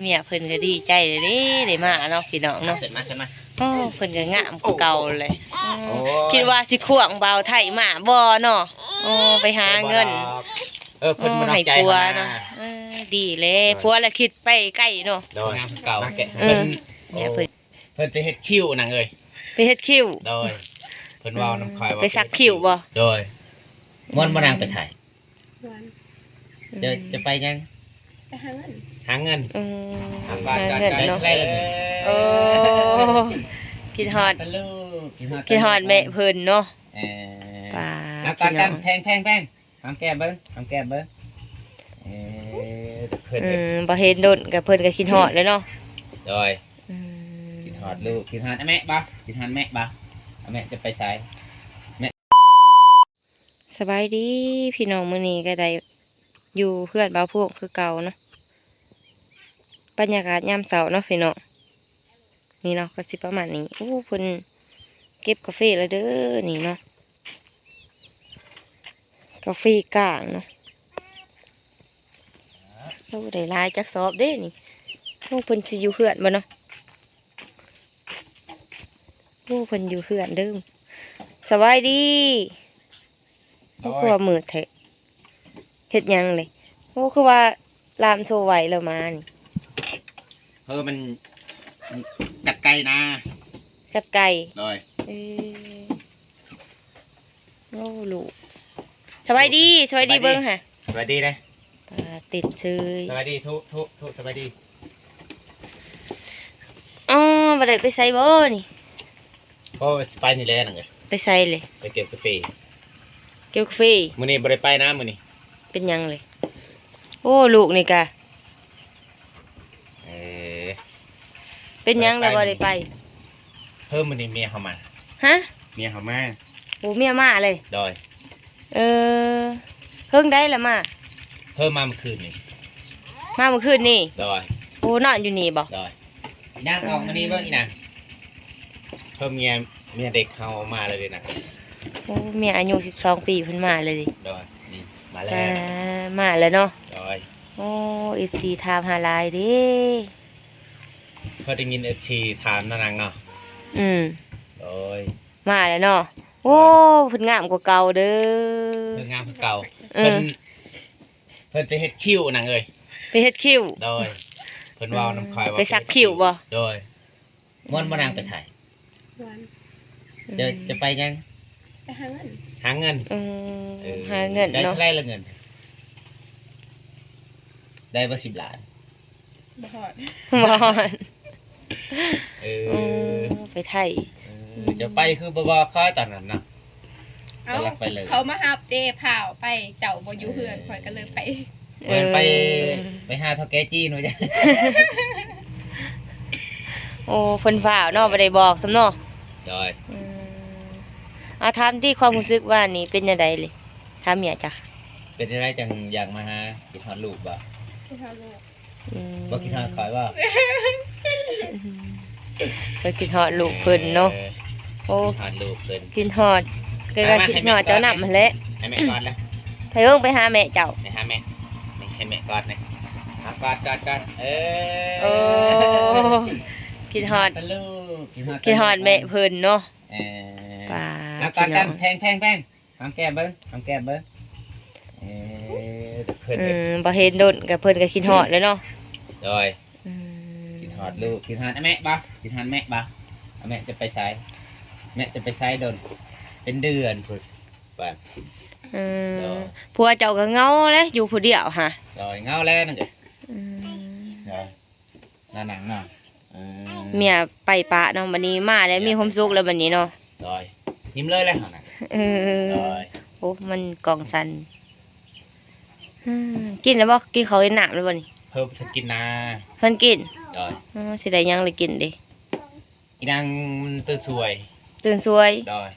เมียเพิ่นก็ดีใจเลยเด้ได้มาเนาะพี่น้องเนาะเสร็จมาโอ้เพิ่นก็งามกว่าเก่าเลยคิดว่าสิควงเบาไทยมาบ่เนาะโอ้ไปหาเงินเพิ่นบ่ให้ใจผัว เนาะ เนาะดีเลยผัวละคิดไปใกล้เนาะโดยงามเก่าเเนี่ยเพิ่นไปเฮ็ดคิ้วนางเอ้ยไปเฮ็ดคิ้วโดยเพิ่นเว้าน้ำคอยว่าไปสักคิ้วบ่โดยม่วนบ่นางไปถ่ายจะไปยังไปหาเงินหาเงินหาเงินเนาะโอ้คิดฮอดแม่เพิ่นเนาะป่าพี่น้องแพงหามแก้มเบิ่งเพิ่นบ่เห็นโดนกับเพิ่นก็คิดฮอดเลยเนาะโดยคิดฮอดลูกคิดฮอดแม่บ่คิดฮอดแม่บ่แม่จะไปไสแม่สบายดีพี่น้องมื้อนี้ก็ได้อยู่เพื่อนบ่าวพวกคือเก่าเนาะบรรยากาศยามเช้าเนาะพี่น้องนี่เนาะก็สิประมาณนี้โอ้เพิ่นเก็บกาแฟแล้วเด้อนี่เนาะกาแฟก้างเนาะโอ้ได้หลายจักสอบเด้นี่โอ้เพิ่นสิอยู่เพื่อนบ่เนาะโอ้เพิ่นอยู่เพื่อนเด้อสบายดีโอ้คือว่ามืดแท้เฮ็ดหยังเลยโอ้คือว่าลามโซไหวแล้วมานี่มันกัดไก่นะกัดไก่โดยโอ้ลูกสบายดีเบิ่งค่ะสบายดีเลยติดซื้อสบายดีทุสบายดีอ๋อบ่ได้ไปใส่บ่นี่ก็ไปนี่แหละนั่นไงไปใส่เลยไปเก็บกาแฟมื้อนี้บ่ได้ไปนะมื้อนี้เป็นยังเลยโอ้ลูกนี่กะเป็นยังเลยบ่ได้ไปเพิ่มมื้อนี้เมียเข้ามาฮะเมียเข้ามาโอ้เมียมาเลยโดยเพิ่งได้ละมาเพิ่มมาเมื่อคืนนี่โดยโอ้นอนอยู่นี่บ่โดยย่างออกมานี่เบิ่งอีน่ะเพิ่มเมียเด็กเข้ามาเลยนะโอ้เมียอายุ12 ปีเพิ่นมาเลยดิโดยนี่มาแล้วเนาะโดยโอ้ FC ถามหาหลายเด้เพิ่นได้ยิน FC ถามนางเนาะโดยมาแล้วเนาะโอ้เพิ่นงามกว่าเก่าเด้อเพิ่นงามกว่าเก่าเพิ่นไปเฮ็ดคิ้วนางเอ้ยไปเฮ็ดคิ้วโดยเพิ่นเว้าน้ำคอยว่าไปสักคิ้วบ่โดยม่วนบ่นางไปถ่ายจะไปยังไปหาเงินหาเงินได้เนาะเท่าไรละเงินได้บ่10 ล้านบ่ฮอดไปไทยจะไปคือบ่คอยตอนนั้นน่ะเขามาฮับเด้พาไปเจ้าบ่อยู่เฮือนข่อยก็เลยไปไปหาเฒ่าแก่จีนว่าจ้ะโอ้เพิ่นฝ่าวเนาะบ่ได้บอกซำเนาะได้ถามที่ความรู้สึกว่านี่เป็นจังไดเลยถามเมียจ้ะเป็นจังไดจังอยากมาหาคิดฮอดลูกบ่คิดฮอดลูกบ่คิดฮอดข่อยบ่ไปคิดฮอดลูกเพิ่นเนาะโอ้คิดฮอดลูกเพิ่นคิดฮอดก็คิดฮอดเจ้านับมันแหละให้แม่กอดแล้วไปหาแม่เจ้าไปหาแม่ให้แม่กอดนะกอดโอ้คิดฮอดลูกคิดฮอดแม่เพิ่นเนาะป่ากันแพงหามแก้มเบิ่งเพิ่นบ่เห็นโดนกับเพิ่นก็คิดฮอดเลยเนาะโดยคิดฮอดลูกคิดฮอดแม่บ่คิดฮอดแม่บ่แม่จะไปไสโดนเป็นเดือนพุ่นป่ะผัวเจ้าก็เงาเลยอยู่ผู้เดียวฮะโดยเงาแล้วนั่นก็หนังเนาะเมียไปปะเนาะบัดนี้มาแล้วมีความสุขแล้วบัดนี้เนาะโดยยิ้มเลยแล้วน่ะโอ้มันกองสันกินแล้วบ่กินเขาวกินน้ำแล้วบ่นี่เพิ่นสิกินนาเพิ่นกินสิได้ยังเลยกินดิอีนางมันตื่นสวยโดย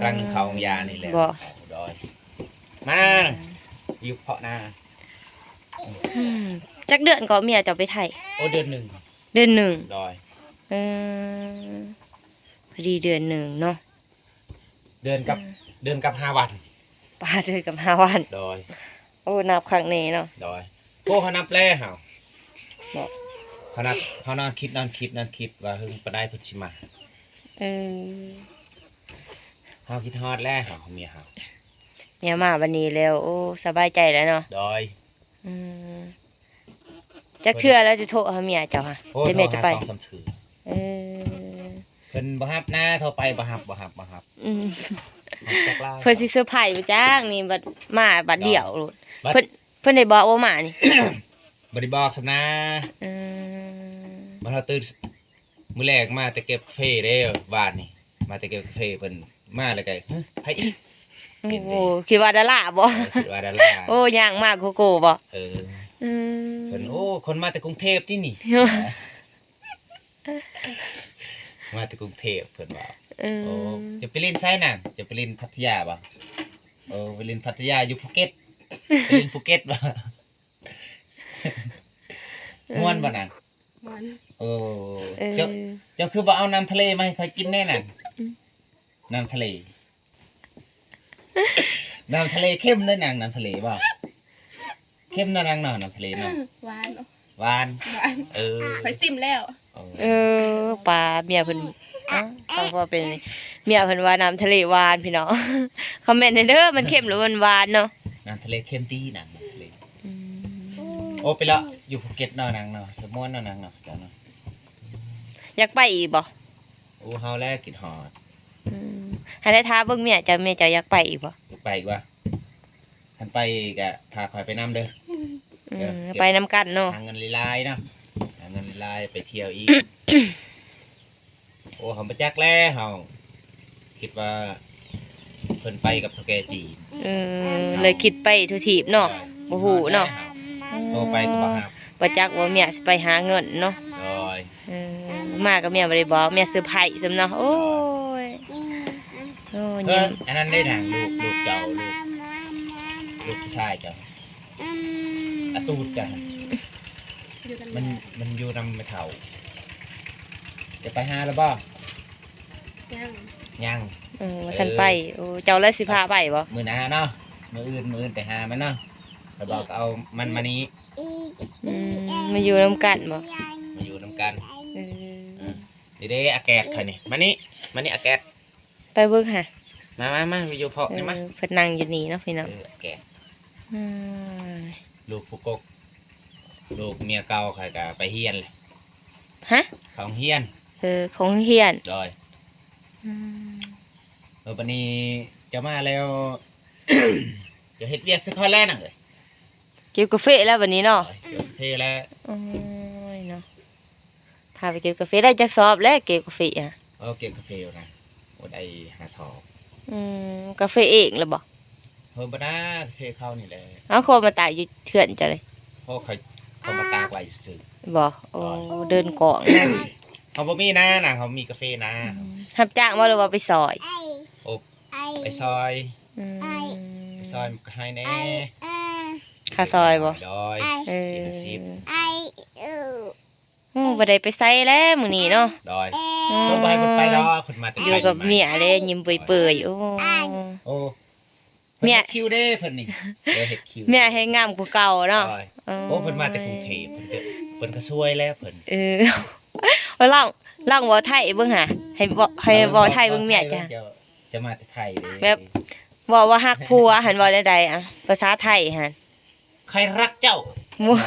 กลางเขาของยานี่แหละบ่โดยมาอยู่เพาะนาจักเดือนก็เมียเจ้าไปไทยโอ้เดือน1โดยพอดีเดือน1เนาะเดือนกับ5 วันป้าเดือนกับ5 วันโดยโอ้นับครั้งนี้เนาะโดยโอ้เขานับแล้วเฮา บอก เขานอนคิดว่าเพิ่งไปได้เพิ่นสิมา เออ เฮาคิดฮอดแล้วเฮาเมียเฮา เมียมาวันนี้แล้ว โอ้สบายใจแล้วเนาะ ดอย อืมจักเทื่อแล้วจะโทรหาเมียเจ้าค่ะ โอ้ เดี๋ยวแม่จะไป โทรหา2-3ถือ เออ เพิ่นบ่รับนะโทรไปบ่รับ อืม จักลา เพิ่นสิเซอร์ไพรส์บ่จักนี่บัดมาบัดเดียวโลด บัด เพิ่นได้บอกว่ามานี่ บ่ได้บอกซะนะ เออ บ่เราตื่นมื้อแรกมาแต่เก็บกาแฟเด้อบ้านนี่มาแต่เก็บกาแฟเพิ่นมาแล้วก็ฮะไผอีก โอ้โหคิดว่าดาราบ่ คิดว่าดารา โอ้ย่างมากโกโก้บ่ เออ อืม เพิ่นโอ้คนมาแต่กรุงเทพที่นี่ มาแต่กรุงเทพเพิ่นว่า เออ โอ้จะไปเล่นไสน่ะจะไปเล่นพัทยาบ่เออไปเล่นพัทยาอยู่ภูเก็ตไปเล่นภูเก็ตบ่ม่วนบ่น่ะ มัน โอ้ เออ เจ้าคือบ่เอาน้ำทะเลมาให้ข้อยกินแน่น่ะ อืม น้ำทะเล น้ำทะเลเข้มเด้อนังน้ำทะเลบ่เข้มเนาะนังเนาะน้ำทะเลเนาะ หวานเนาะ หวาน หวาน เออ ไปซิมแล้ว เออปลาเมียเพิ่นเขาว่าเป็นเมียเพิ่นว่าน้ำทะเลหวานพี่น้อง คอมเมนต์เด้อมันเค็มหรือมันหวานเนาะ น้ำทะเลเข้มดีน้ำทะเล อืม โอ้ไปแล้วอยู่ภูเก็ตเนาะนังเนาะสมมุติเนาะนังเนาะเจ้าเนาะ อยากไปอีกบ่ โอ้เฮาแลกินฮอด อืมให้ได้ท้าเบิ่งเมียเมียจะอยากไปอีกบ่ อยากไปอีกว่าคันไปก็พาข่อยไปนํเด้อ อืมไปนำกันเนาะ หาเงินหลายๆเนาะหาเงินหลายๆไปเที่ยวอีก โอ้เฮาบ่จักแล้วเฮาคิดว่าเพิ่นไปกับสแกจีน เออเลยคิดไปทุกทีบเนาะบ่ฮู้เนาะ โทรไปก็บ่รับ บ่จักว่าเมียสิไปหาเงินเนาะ โดย เออมากับเมียบ่ได้บอกเมียเซอร์ไพรส์ซำเนาะโอ้ยโอ้ เอ ยิ้ อ ม อันนั้นได้หนังลูกเจ้าลูกผู้ชายเจ้าอาตูดจ้ะ อยู่กัน มันอยู่นำไม่เท่าจะไปหาแล้วบ่ ยัง ยัง ว่าท่านไปโอ้เจ้าเลยสิพาไปบ่ มื้อหน้าเนาะมื้ออื่นไปหามันเนาะแล้วบอกเอามันมานี้ อืมมาอยู่นำกันบ่ มาอยู่นํกัน เออ นี่เด้อาแกดค่ะนี่มานี่อาแกด ไปเบิ่งหา มาวิดีโอพอนี่มา เพิ่นนั่งอยู่นี่เนาะพี่น้อง อาแกด อืม ลูกผู้กกลูกเมียเก่าใครก็ไปเฮียนเลย ฮะ เขาเฮียน ของเฮียน โดย อืม บัดนี้จะมาแล้ว จะเฮ็ดเวียกสักข้อแรกน่ะเอ้ย เก็บกาแฟแล้ววันนี้เนาะ เดี๋ยวเทแล้ว โอ้ยเนาะพาไปเก็บกาแฟได้จักสอบแล้วเก็บกาแฟอ่ะ เอาเก็บกาแฟอยู่นะโอ้ได้หาสอบ กาแฟเองแล้วบ่ เพิ่มบ่นะเทเข้านี่แหละ เอาโคมาตายอยู่เถื่อนจ้ะเลย เพราะเขามาตากไว้ซื่อ บ่โอ้เดินกองนะ เขาบ่มีนะน่ะเขามีกาแฟนะ รับจ้างว่าหรือว่าไปซอย โอ้ไปซอย อืม ไปซอยก็ให้แน่ ค่าซอยบ่ ดอย เออ 40 โอ้บ่ได้ไปไสแล้วมื้อนี้เนาะ ดอยเพิ่นบ่ให้เพิ่นไปดอกเพิ่นมาแต่ อ ไกล ยู่กับเมียเลยยิ้มเปื่อยๆโอ้ โอ้ เมีย เคิวเด้เพิ่นนี่เฮ็ดคิว เมียให้งามกว่าเก่าเนาะ ดอยโอ้เพิ่นมาแต่กรุงเทพเพิ่นก็ช่วยแล้วเพิ่น ว่าลองเว้าไทยเบิ่งหาให้เว้าไทยเบิ่งเมียจ้ะ จะมาแต่ไทยเด้ แบบ เว้าว่าฮักผัวหันเว้าได้ใดอ่ะภาษาไทยหั่น ใครรักเจ้า มั่ว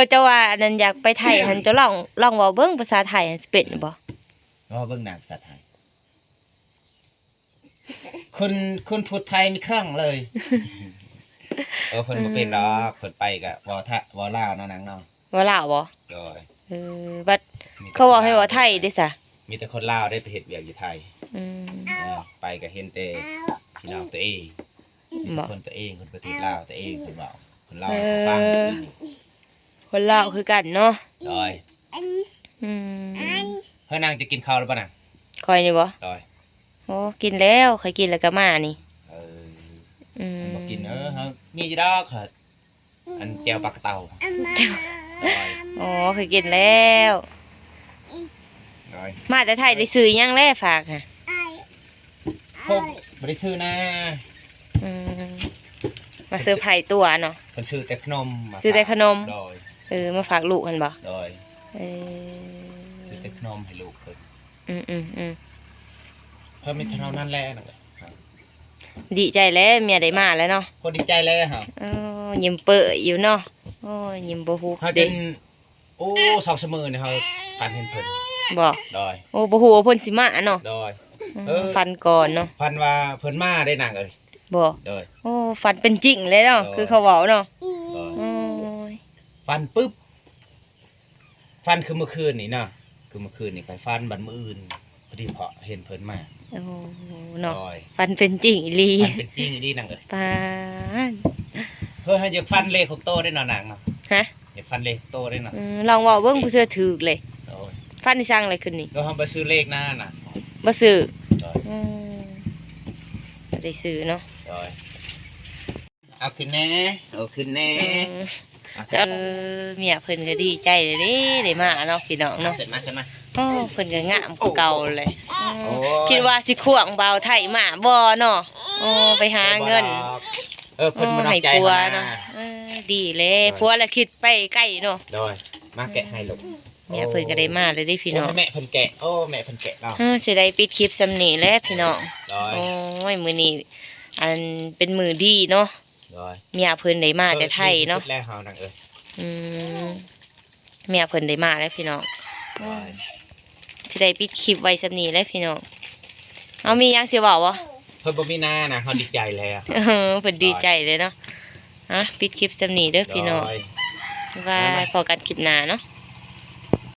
เจ้าว่าอันนั้นอยากไปไทยหันเจ้าลองเว้าเบิ่งภาษาไทยหันสิเป็นบ่ ก็เบิ่งหน้าภาษาไทยคุณพูดไทยมีครั้งเลยเพิ่นบ่เป็นดอกเพิ่นไปก็เว้าลาวเนาะนางเนาะ เว้าลาวบ่ โดย บัดเขาเว้าให้เว้าไทยเด้ซะ มีแต่คนลาวได้ไปเฮ็ดเวียกอยู่ไทย อืม ไปก็เห็นแต่พี่น้องตัวเอง บ่ คนตัวเองคนประเทศลาวตัวเองเพิ่นเว้าคนลาว เออ ฟัง คนลาวคือกันเนาะ โดย อืม เฮ้ยนางจะกินข้าวหรือเปล่าน่ะ คอยนี่บ่ โดย โอ้กินแล้วเคยกินแล้วก็มานี่ เออ อืม บ่กินเฮามีอยู่ดอกค่ะอันแจ่วปลากระเต่าโดย อ๋อเคยกินแล้ว โดย มาแต่ไทยได้ซื้อหยังแล้วฝากค่ะ พวกบ่ได้ชื่อนะ อืม มาเซอร์ไพรส์ตัวเนาะ เพิ่นซื้อแต่ขนมมา ซื้อแต่ขนม โดย มาฝากลูกหั่นบ่ โดย เออ ซื้อแต่ขนมให้ลูกเพิ่น อืม เพิ่นมีเท่านั้นแหละนั่นก็ครับ ดีใจแล้วเมียได้มาแล้วเนาะ คนดีใจเลยครับ ยิ้มเปื่อยอยู่เนาะโอ้ยยิ้มบ่ฮู้ เฮาจ เด้ นโอ้2ชั่วโมงนี่เฮาฝันเห็นเพิ่น บ่ โดย โอ้บ่ฮู้ว่าเพิ่นสิมาเนาะ โดย ฟันก่อนเนาะ ฝันว่าเพิ่นมาได้นางเอ้ย บ่ โดย โอ้ฟันเป็นจริงเลยเนาะคือเขาเว้าเนาะ โดย โอ้ย ฟันปึ๊บฟันคือเมื่อคืนนี่นะคือเมื่อคืนนี่ไปฟันบัดมื้ออื่นพอดีเพาะเห็นเพิ่นมา โอ้เนาะ โดย ฟันเป็นจริงอีหลี ฟันเป็นจริงดีนางเอ้ย ปาน เฮ้ยอยากฟันเลขของโตได้เนาะนางเนาะ ฮะ อยากฟันเลขโตได้เนาะ ลองเว้าเบิ่งผู้เทื่อถูกเลย โดย ฟันที่สร้างอะไรขึ้นนี่ เราทำไปซื้อเลขหน้าน่ะ บ่ซื้อ โดย อืมบ่ได้ซื้อเนาะ โดยเอาขึ้นแน่เอาขึ้นแน่ เมียเพิ่นก็ดีใจเลยเด้ได้มาเนาะพี่น้องเนาะ เสร็จมาใช่ไหม โอ้เพิ่นก็งามกว่าเก่าเลย โอ้ คิดว่าสิควงเบาไทยมาบ่เนาะโอ้ไปหาเงิน เพิ่นมานั ให้ ใจ ผัว เนาะ เนาะดีเลยผัวละคิดไปใกล้เนาะ โดยมาแกะให้ลูก เมียเพิ่นก็ได้มาเลยเด้พี่น้อง โแม่เพิ่นแกะโอ้แม่เพิ่นแกะเนาะ สิได้ปิดคลิปสำนี้แหล้วพี่น้อง โดย โอ้ยมื้อนี้อันเป็นมื้อดีเนาะ โดย เมียเพิ่นได้มาแต่ไทยเนาะ สุดแล้วเฮานางเอ้ย อืมเมียเพิ่นได้มาแล้วพี่น้อง โดย สิได้ปิดคลิปไว้สำนี้แหล้วพี่น้องเอามีหยังสิเว้าบ่ เพิ่นบ่มีหน้านะเฮาดีใจแล้ว เพิ่นดีใจเลยเนาะปิดคลิปสำนี้เด้อพี่น้อง โดย ว่าพอกันคลิปหน้าเนาะ